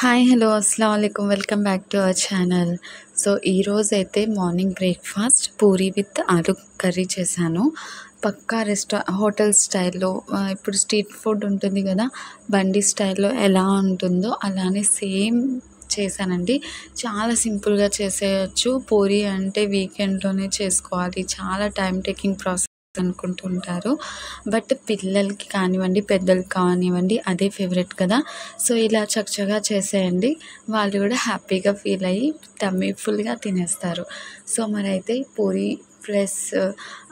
Hi hello అస్సలం అయికం welcome back to our channel. So ఈరోజైతే morning breakfast puri with aloo curry చేశాను. పక్కా హోటల్ స్టైల్లో ఇప్పుడు స్ట్రీట్ ఫుడ్ ఉంటుంది కదా, బండి స్టైల్లో ఎలా ఉంటుందో అలానే సేమ్ చేశానండి. చాలా సింపుల్గా చేసేయచ్చు. పూరి అంటే వీకెండ్లోనే చేసుకోవాలి, చాలా టైం టేకింగ్ ప్రాసెస్ అనుకుంటుంటారు. బట్ పిల్లలకి కానివ్వండి, పెద్దలకి కానివ్వండి, అదే ఫేవరెట్ కదా. సో ఇలా చకచకా చేసేయండి, వాళ్ళు కూడా హ్యాపీగా ఫీల్ అయ్యి టమ్మీ ఫుల్గా తినేస్తారు. సో మరైతే పూరి ప్లస్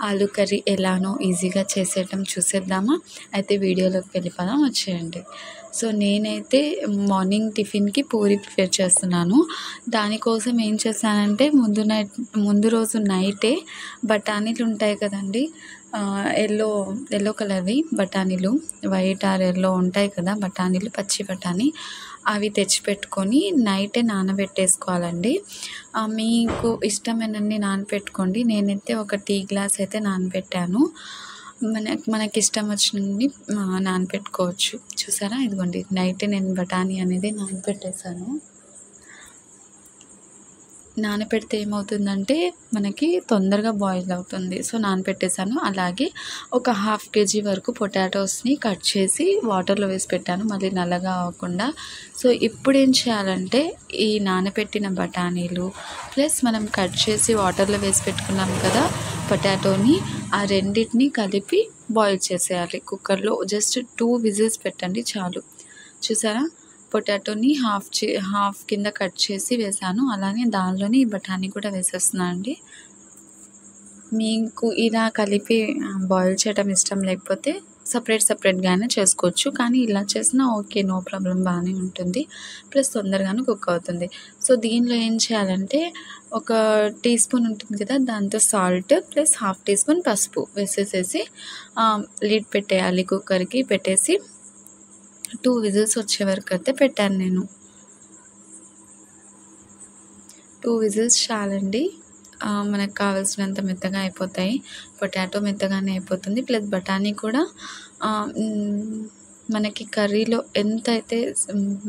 ఆలు కర్రీ ఎలానో ఈజీగా చేసేయటం చూసేద్దామా? అయితే వీడియోలోకి వెళ్ళిపోదాం, వచ్చేయండి. సో నేనైతే మార్నింగ్ టిఫిన్కి పూరి ప్రిపేర్ చేస్తున్నాను. దానికోసం ఏం చేశానంటే ముందు రోజు నైటే బఠానీలు ఉంటాయి కదండి, ఎల్లో కలర్వి బఠానీలు, వైట్ ఆర్ ఎల్లో ఉంటాయి కదా బఠానీలు, పచ్చి బఠానీ, అవి తెచ్చిపెట్టుకొని నైటే నానబెట్టేసుకోవాలండి. మీకు ఇష్టమైనన్ని నానబెట్టుకోండి. నేనైతే ఒక టీ గ్లాస్ అయితే నానబెట్టాను. మనకి ఇష్టం వచ్చినన్ని నానబెట్టుకోవచ్చు. చూసారా, ఇదిగోండి నైటే నేను బఠానీ అనేది నానబెట్టేశాను. నానబెడితే ఏమవుతుందంటే మనకి తొందరగా బాయిల్ అవుతుంది. సో నానబెట్టేశాను. అలాగే ఒక 1/2 kg వరకు పొటాటోస్ని కట్ చేసి వాటర్లో వేసి పెట్టాను, మళ్ళీ నల్లగా అవ్వకుండా. సో ఇప్పుడు ఏం చేయాలంటే ఈ నానబెట్టిన బఠానీలు ప్లస్ మనం కట్ చేసి వాటర్లో వేసి పెట్టుకున్నాం కదా పొటాటోని, ఆ రెండింటిని కలిపి బాయిల్ చేసేయాలి కుక్కర్లో. జస్ట్ 2 విజిల్స్ పెట్టండి చాలు. చూసారా, పొటాటోని హాఫ్ కింద కట్ చేసి వేసాను. అలానే దానిలోని ఈ బఠానీ కూడా వేసేస్తున్నాను అండి. మీకు ఇలా కలిపి బాయిల్ చేయడం ఇష్టం లేకపోతే సపరేట్గా అయినా చేసుకోవచ్చు, కానీ ఇలా చేసినా ఓకే, నో ప్రాబ్లం, బాగానే ఉంటుంది. ప్లస్ తొందరగానే కుక్ అవుతుంది. సో దీనిలో ఏం చేయాలంటే ఒక టీ స్పూన్ ఉంటుంది కదా, దాంతో సాల్ట్ ప్లస్ 1/2 teaspoon పసుపు వేసేసేసి లిడ్ పెట్టేయాలి. కుక్కర్కి పెట్టేసి 2 విజిల్స్ వచ్చే వరకు అయితే పెట్టాను నేను. 2 విజిల్స్ చాలండి. మనకు కావాల్సినంత మెత్తగా అయిపోతాయి. పొటాటో మెత్తగానే అయిపోతుంది, ప్లస్ బఠానీ కూడా మనకి కర్రీలో ఎంత అయితే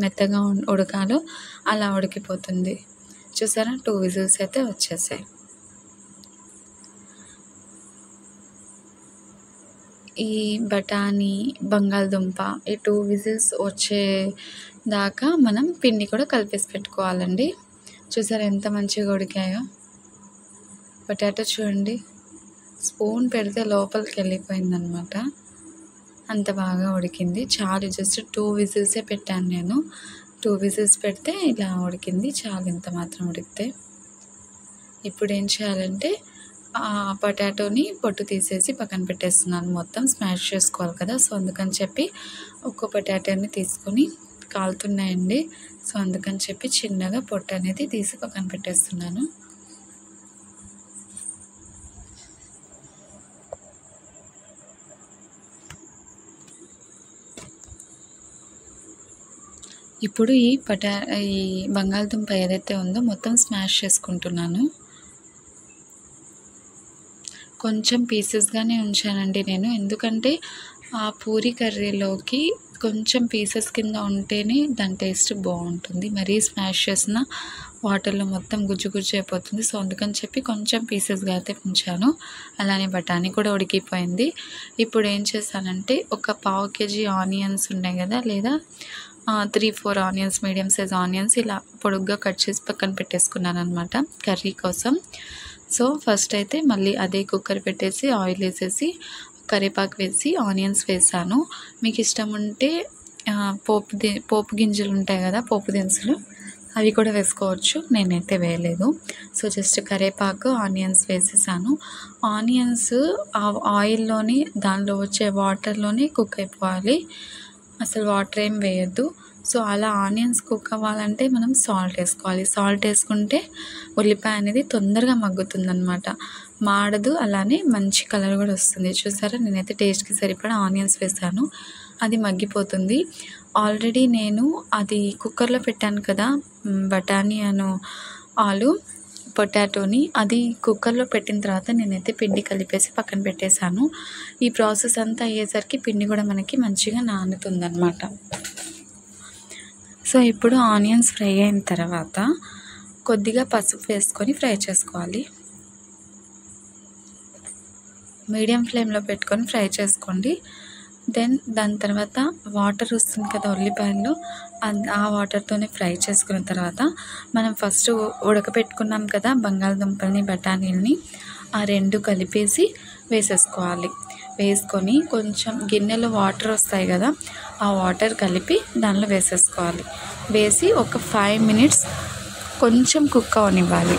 మెత్తగా ఉడకాలో అలా ఉడికిపోతుంది. చూసారా, 2 విజిల్స్ అయితే వచ్చేసాయి. ఈ బఠానీ, బంగాళదుంప ఈ 2 విజిల్స్ వచ్చేదాకా మనం పిండి కూడా కలిపేసి పెట్టుకోవాలండి. చూసారా ఎంత మంచిగా ఉడికాయో. పొటాటో చూడండి, స్పూన్ పెడితే లోపలికి వెళ్ళిపోయిందనమాట, అంత బాగా ఉడికింది. చాలు, జస్ట్ 2 విజిల్సే పెట్టాను నేను. 2 విజిల్స్ పెడితే ఇలా ఉడికింది చాలు, ఇంత మాత్రం ఉడికితే. ఇప్పుడు ఏం చేయాలంటే పొటాటోని పొట్టు తీసేసి పక్కన పెట్టేస్తున్నాను. మొత్తం స్మాష్ చేసుకోవాలి కదా, సో అందుకని చెప్పి ఒక్కో పొటాటోని తీసుకొని, కాలుతున్నాయండి, సో అందుకని చెప్పి చిన్నగా పొట్టు అనేది తీసి పక్కన పెట్టేస్తున్నాను. ఇప్పుడు ఈ బంగాళదుంప ఏదైతే ఉందో మొత్తం స్మాష్ చేసుకుంటున్నాను. కొంచెం పీసెస్గానే ఉంచానండి నేను, ఎందుకంటే ఆ పూరి కర్రీలోకి కొంచెం పీసెస్ కింద ఉంటేనే దాని టేస్ట్ బాగుంటుంది. మరీ స్మాష్ చేసిన వాటర్లో మొత్తం గుజ్జు అయిపోతుంది. సో అందుకని చెప్పి కొంచెం పీసెస్గా అయితే ఉంచాను. అలానే బఠానీ కూడా ఉడికిపోయింది. ఇప్పుడు ఏం చేశానంటే ఒక 1/2 kg ఆనియన్స్ ఉన్నాయి కదా, లేదా 3-4 ఆనియన్స్, మీడియం సైజ్ ఆనియన్స్ ఇలా పొడుగ్గా కట్ చేసి పక్కన పెట్టేసుకున్నాను అనమాట కర్రీ కోసం. సో ఫస్ట్ అయితే మళ్ళీ అదే కుక్కర్ పెట్టేసి ఆయిల్ వేసేసి కరివేపాకు వేసి ఆనియన్స్ వేసాను. మీకు ఇష్టం ఉంటే పోపు గింజలు ఉంటాయి కదా, పోపు దినుసులు, అవి కూడా వేసుకోవచ్చు. నేనైతే వేయలేదు. సో జస్ట్ కరివేపాకు, ఆనియన్స్ వేసేసాను. ఆనియన్స్ ఆ ఆయిల్లోని దానిలో వచ్చే వాటర్లోనే కుక్ అయిపోవాలి, అసలు వాటర్ ఏం వేయద్దు. సో అలా ఆనియన్స్ కుక్ అవ్వాలంటే మనం సాల్ట్ వేసుకోవాలి. సాల్ట్ వేసుకుంటే ఉల్లిపాయ అనేది తొందరగా మగ్గుతుందనమాట, మాడదు, అలానే మంచి కలర్ కూడా వస్తుంది. చూసారా, నేనైతే టేస్ట్కి సరిపడా ఆనియన్స్ వేసాను, అది మగ్గిపోతుంది. ఆల్రెడీ నేను అది కుక్కర్లో పెట్టాను కదా బఠానీ ఆలు పొటాటోని, అది కుక్కర్లో పెట్టిన తర్వాత నేనైతే పిండి కలిపేసి పక్కన పెట్టేశాను. ఈ ప్రాసెస్ అంతా అయ్యేసరికి పిండి కూడా మనకి మంచిగా నానుతుందన్నమాట. సో ఇప్పుడు ఆనియన్స్ ఫ్రై అయిన తర్వాత కొద్దిగా పసుపు వేసుకొని ఫ్రై చేసుకోవాలి. మీడియం ఫ్లేమ్లో పెట్టుకొని ఫ్రై చేసుకోండి. దాని తర్వాత వాటర్ వస్తుంది కదా ఉల్లిపాయల్లో, ఆ వాటర్తోనే ఫ్రై చేసుకున్న తర్వాత మనం ఫస్ట్ ఉడకపెట్టుకున్నాం కదా బంగాళదుంపల్ని బఠానీలని, ఆ రెండు కలిపేసి వేసేసుకోవాలి. వేసుకొని కొంచెం గిన్నెలో వాటర్ వస్తాయి కదా, ఆ వాటర్ కలిపి దానిలో వేసేసుకోవాలి. వేసి ఒక 5 minutes కొంచెం కుక్ అవనివ్వాలి.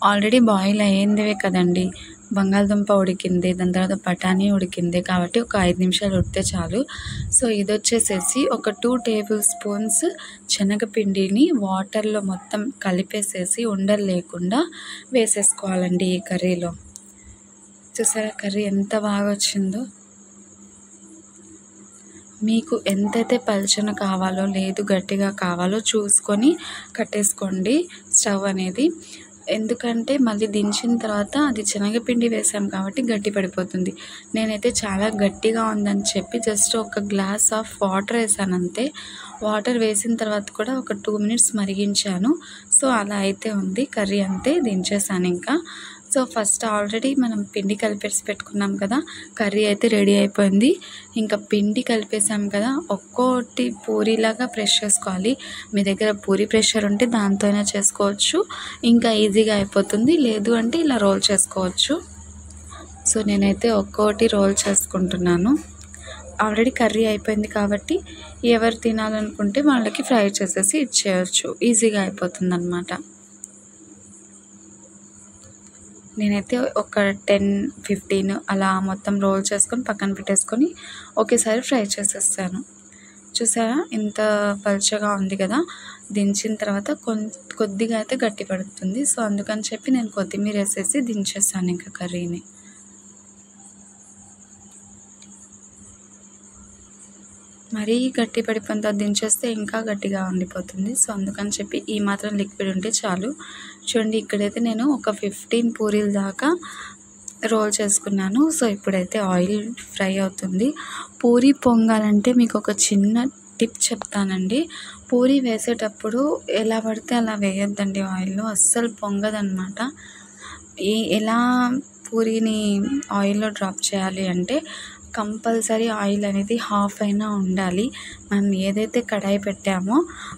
ఆల్రెడీ బాయిల్ అయ్యిందివే కదండి, బంగాళదుంప ఉడికింది, దాని తర్వాత బఠానీ ఉడికింది కాబట్టి ఒక 5 నిమిషాలు ఉడికితే చాలు. సో ఇది వచ్చేసేసి ఒక 2 tablespoons శనగపిండిని వాటర్లో మొత్తం కలిపేసేసి ఉండలు లేకుండా వేసేసుకోవాలండి ఈ కర్రీలో. చూసారా కర్రీ ఎంత బాగా వచ్చిందో. మీకు ఎంతైతే పలుచన కావాలో లేదు గట్టిగా కావాలో చూసుకొని కట్టేసుకోండి స్టవ్ అనేది. ఎందుకంటే మళ్ళీ దించిన తర్వాత అది శనగపిండి వేసాం కాబట్టి గట్టి పడిపోతుంది. నేనైతే చాలా గట్టిగా ఉందని చెప్పి జస్ట్ ఒక గ్లాస్ ఆఫ్ వాటర్ వేసాను అంతే. వాటర్ వేసిన తర్వాత కూడా ఒక 2 minutes మరిగించాను. సో అలా అయితే ఉంది కర్రీ, అంతే దించేసాను ఇంకా. సో ఫస్ట్ ఆల్రెడీ మనం పిండి కలిపేసి పెట్టుకున్నాం కదా, కర్రీ అయితే రెడీ అయిపోయింది. ఇంకా పిండి కలిపేసాం కదా, ఒక్కోటి పూరీలాగా ప్రెస్ చేసుకోవాలి. మీ దగ్గర పూరీ ప్రెషర్ ఉంటే దాంతో అయినా చేసుకోవచ్చు, ఇంకా ఈజీగా అయిపోతుంది. లేదు అంటే ఇలా రోల్ చేసుకోవచ్చు. సో నేనైతే ఒక్కోటి రోల్ చేసుకుంటున్నాను. ఆల్రెడీ కర్రీ అయిపోయింది కాబట్టి ఎవరు తినాలనుకుంటే వాళ్ళకి ఫ్రై చేసేసి ఇచ్చేయచ్చు, ఈజీగా అయిపోతుంది అన్నమాట. నేనైతే ఒక 10-15 అలా మొత్తం రోల్ చేసుకొని పక్కన పెట్టేసుకొని ఒకేసారి ఫ్రై చేసేస్తాను. చూసారా ఇంత పలుచగా ఉంది కదా, దించిన తర్వాత కొద్దిగా అయితే గట్టి పడుతుంది. సో అందుకని చెప్పి నేను కొత్తిమీర వేసేసి దించేస్తాను ఇంకా కర్రీని. మరీ గట్టి పడిపోయిన తర్వాత దించేస్తే ఇంకా గట్టిగా ఉండిపోతుంది. సో అందుకని చెప్పి ఈ మాత్రం లిక్విడ్ ఉంటే చాలు. చూడండి ఇక్కడైతే నేను ఒక 15 పూరీల దాకా రోల్ చేసుకున్నాను. సో ఇప్పుడైతే ఆయిల్ ఫ్రై అవుతుంది. పూరీ పొంగాలంటే మీకు ఒక చిన్న టిప్ చెప్తానండి. పూరీ వేసేటప్పుడు ఎలా పడితే అలా వేయొద్దండి ఆయిల్లో, అస్సలు పొంగదన్నమాట. ఎలా పూరీని ఆయిల్లో డ్రాప్ చేయాలి అంటే కంపల్సరీ ఆయిల్ అనేది హాఫ్ అయినా ఉండాలి. మనం ఏదైతే కడాయి పెట్టామో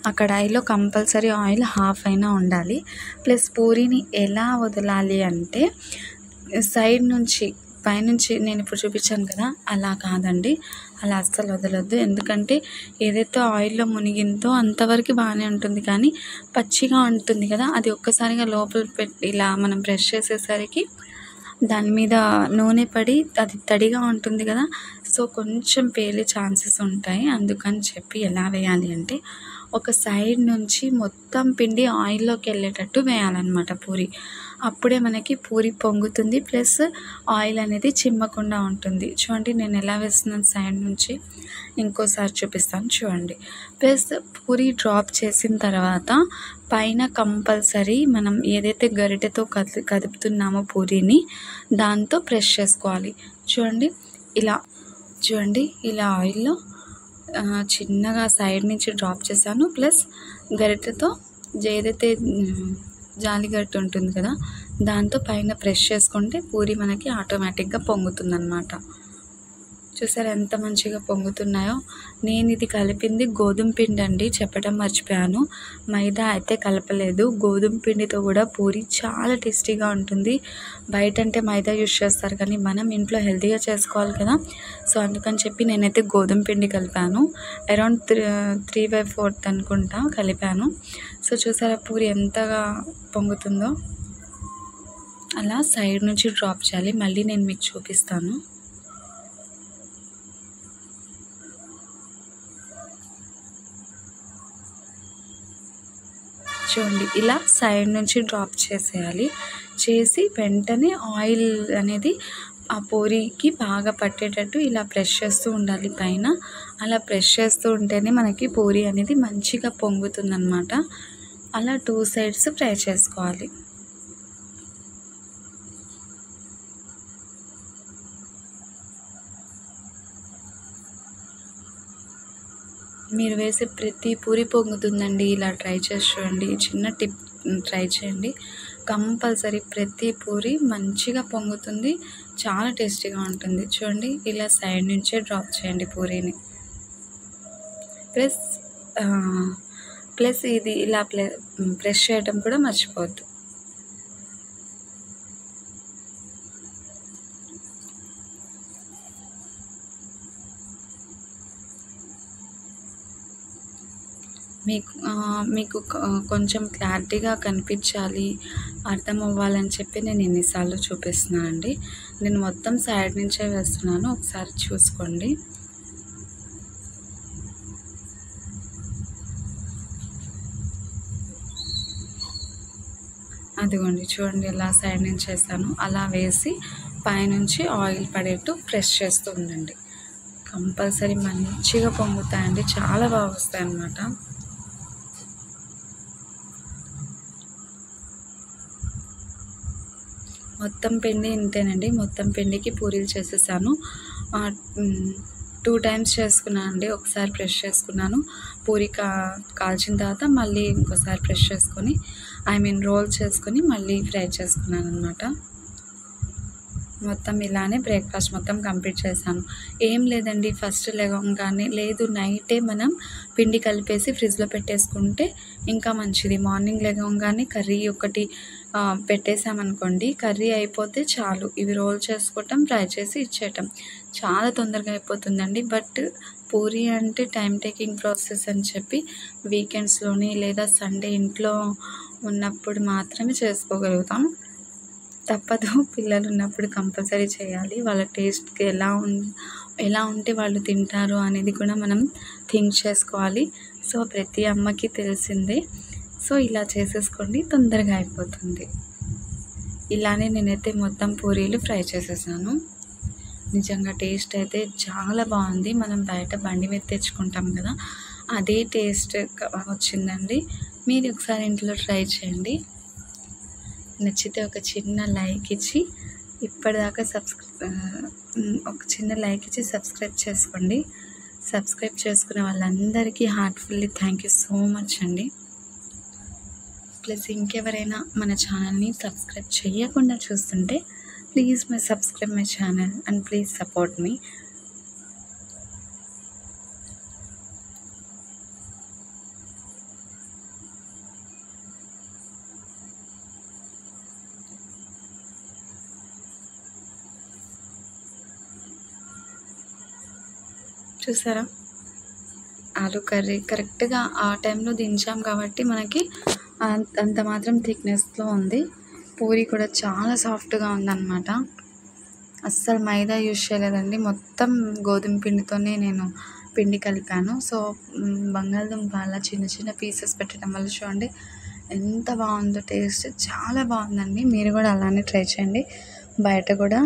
ఆ కడాయిలో కంపల్సరీ ఆయిల్ హాఫ్ అయినా ఉండాలి. ప్లస్ పూరీని ఎలా వదలాలి అంటే సైడ్ నుంచి పైనుంచి నేను ఇప్పుడు చూపించాను కదా అలా కాదండి, అలా అస్సలు వదలొద్దు. ఎందుకంటే ఏదైతే ఆయిల్లో మునిగిందో అంతవరకు బాగానే ఉంటుంది, కానీ పచ్చిగా ఉంటుంది కదా, అది ఒక్కసారిగా లోపల పెట్టి ఇలా మనం ప్రెస్ చేసేసరికి దాని మీద నూనె పడి అది తడిగా ఉంటుంది కదా, సో కొంచెం పేలే ఛాన్సెస్ ఉంటాయి. అందుకని చెప్పి ఎలా వేయాలి అంటే ఒక సైడ్ నుంచి మొత్తం పిండి ఆయిల్లోకి వెళ్ళేటట్టు వేయాలన్నమాట పూరి. అప్పుడే మనకి పూరి పొంగుతుంది, ప్లస్ ఆయిల్ అనేది చిమ్మకుండా ఉంటుంది. చూడండి నేను ఎలా వేస్తున్నాను సైడ్ నుంచి, ఇంకోసారి చూపిస్తాను చూడండి. ప్లస్ పూరి డ్రాప్ చేసిన తర్వాత పైన కంపల్సరీ మనం ఏదైతే గరిటెతో కదుపుతున్నామో పూరీని దాంతో ప్రెస్ చేసుకోవాలి. చూడండి ఇలా ఆయిల్లో చిన్నగా సైడ్ నుంచి డ్రాప్ చేశాను. ప్లస్ గరిటెతో ఏదైతే జాలిగరిటె ఉంటుంది కదా దాంతో పైన ప్రెస్ చేసుకుంటే పూరి మనకి ఆటోమేటిక్గా పొంగుతుందన్నమాట. చూసారా ఎంత మంచిగా పొంగుతున్నాయో. నేను ఇది కలిపింది గోధుమ పిండి అండి, చెప్పడం మర్చిపోయాను. మైదా అయితే కలపలేదు. గోధుమ పిండితో కూడా పూరి చాలా టేస్టీగా ఉంటుంది. బయట అంటే మైదా యూస్ చేస్తారు, కానీ మనం ఇంట్లో హెల్తీగా చేసుకోవాలి కదా, సో అందుకని చెప్పి నేనైతే గోధుమ పిండి కలిపాను. అరౌండ్ 3/4 అనుకుంటా కలిపాను. సో చూసారా పూరి ఎంతగా పొంగుతుందో. అలా సైడ్ నుంచి డ్రాప్ చేయాలి. మళ్ళీ నేను మీకు చూపిస్తాను. చూడండి ఇలా సైడ్ నుంచి డ్రాప్ చేసేయాలి. చేసి వెంటనే ఆయిల్ అనేది ఆ పూరీకి బాగా పట్టేటట్టు ఇలా ప్రెస్ చేస్తూ ఉండాలి పైన. అలా ప్రెస్ చేస్తూ ఉంటేనే మనకి పూరీ అనేది మంచిగా పొంగుతుందన్నమాట. అలా 2 sides ఫ్రై చేసుకోవాలి. మీరు వేసే ప్రతి పూరి పొంగుతుందండి. ఇలా ట్రై చేసి చూడండి. ఈ చిన్న టిప్ ట్రై చేయండి. కంపల్సరీ ప్రతి పూరి మంచిగా పొంగుతుంది. చాలా టేస్టీగా ఉంటుంది. చూడండి ఇలా సైడ్ నుంచే డ్రాప్ చేయండి పూరీని. ప్లస్ ప్లస్ ఇది ఇలా ప్రెస్ చేయడం కూడా మర్చిపోవద్దు. మీకు కొంచెం క్లారిటీగా కనిపించాలి, అర్థం అవ్వాలని చెప్పి నేను ఎన్నిసార్లు చూపిస్తున్నాను అండి. నేను మొత్తం సైడ్ నుంచే వేస్తున్నాను, ఒకసారి చూసుకోండి. అదిగోండి చూడండి ఎలా సైడ్ నుంచి వేస్తాను. అలా వేసి పైనుంచి ఆయిల్ పడేట్టు ప్రెస్ చేస్తూ ఉండండి. కంపల్సరీ మంచిగా పొంగుతాయండి, చాలా బాగా వస్తాయి అన్నమాట. మొత్తం పిండి ఇంతేనండి. మొత్తం పిండికి పూరీలు చేసేసాను. 2 టైమ్స్ చేసుకున్నాను అండి. ఒకసారి ప్రెస్ చేసుకున్నాను, పూరి కాల్చిన తర్వాత మళ్ళీ ఇంకోసారి ప్రెస్ చేసుకొని రోల్ చేసుకొని మళ్ళీ ఫ్రై చేసుకున్నాను అనమాట. మొత్తం ఇలానే బ్రేక్ఫాస్ట్ మొత్తం కంప్లీట్ చేశాను. ఏం లేదండి, ఫస్ట్ లేవగానే లేదు నైటే మనం పిండి కలిపేసి ఫ్రిడ్జ్లో పెట్టేసుకుంటే ఇంకా మంచిది. మార్నింగ్ లేవగానే కర్రీ ఒకటి పెట్టేసామనుకోండి, కర్రీ అయిపోతే చాలు. ఇవి రోల్ చేసుకోవటం, ఫ్రై చేసి ఇచ్చేయటం చాలా తొందరగా అయిపోతుందండి. బట్ పూరి అంటే టైం టేకింగ్ ప్రాసెస్ అని చెప్పి వీకెండ్స్లోని లేదా సండే ఇంట్లో ఉన్నప్పుడు మాత్రమే చేసుకోగలుగుతాం. తప్పదు, పిల్లలు ఉన్నప్పుడు కంపల్సరీ చేయాలి. వాళ్ళ టేస్ట్కి ఎలా ఉంటే వాళ్ళు తింటారు అనేది కూడా మనం థింక్ చేసుకోవాలి. సో ప్రతి అమ్మకి తెలిసిందే. సో ఇలా చేసేసుకోండి, తొందరగా అయిపోతుంది. ఇలానే నేనైతే మొత్తం పూరీలు ఫ్రై చేసేసాను. నిజంగా టేస్ట్ అయితే చాలా బాగుంది. మనం బయట బండి మీద తెచ్చుకుంటాం కదా, అదే టేస్ట్ వచ్చిందండి. మీరు ఒకసారి ఇంట్లో ట్రై చేయండి. నచ్చితే ఒక చిన్న లైక్ ఇచ్చి ఇప్పటిదాకా ఒక చిన్న లైక్ ఇచ్చి సబ్స్క్రైబ్ చేసుకోండి. సబ్స్క్రైబ్ చేసుకునే వాళ్ళందరికీ heartfully thank you so much అండి. ప్లస్ ఇంకెవరైనా మన ఛానల్ని సబ్స్క్రైబ్ చేయకుండా చూస్తుంటే please subscribe my channel and please support me. చూసారా, ఆలు కర్రీ కరెక్ట్గా ఆ టైంలో దించాం కాబట్టి మనకి అంత మాత్రం థిక్నెస్లో ఉంది. పూరి కూడా చాలా సాఫ్ట్గా ఉందన్నమాట. అస్సలు మైదా యూజ్ చేయలేదండి, మొత్తం గోధుమ పిండితోనే నేను పిండి కలిపాను. సో బంగాళదుంప అలా చిన్న చిన్న పీసెస్ పెట్టడం వల్ల చూడండి ఎంత బాగుందో, టేస్ట్ చాలా బాగుందండి. మీరు కూడా అలానే ట్రై చేయండి. బయట కూడా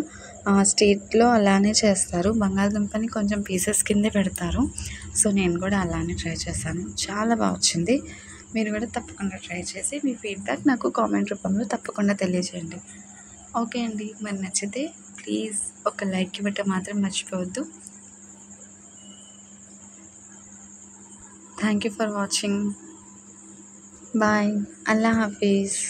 స్ట్రీట్లో అలానే చేస్తారు, బంగాళదుంపని కొంచెం పీసెస్ కిందే పెడతారు. సో నేను కూడా అలానే ట్రై చేశాను, చాలా బాగా వచ్చింది. మీరు కూడా తప్పకుండా ట్రై చేసి మీ ఫీడ్బ్యాక్ నాకు కామెంట్ రూపంలో తప్పకుండా తెలియజేయండి. ఓకే అండి, మరి నచ్చితే ప్లీజ్ ఒక లైక్ ఇవ్వటం మాత్రం మర్చిపోవద్దు. Thank you for watching. Bye, అల్లా హాఫీజ్.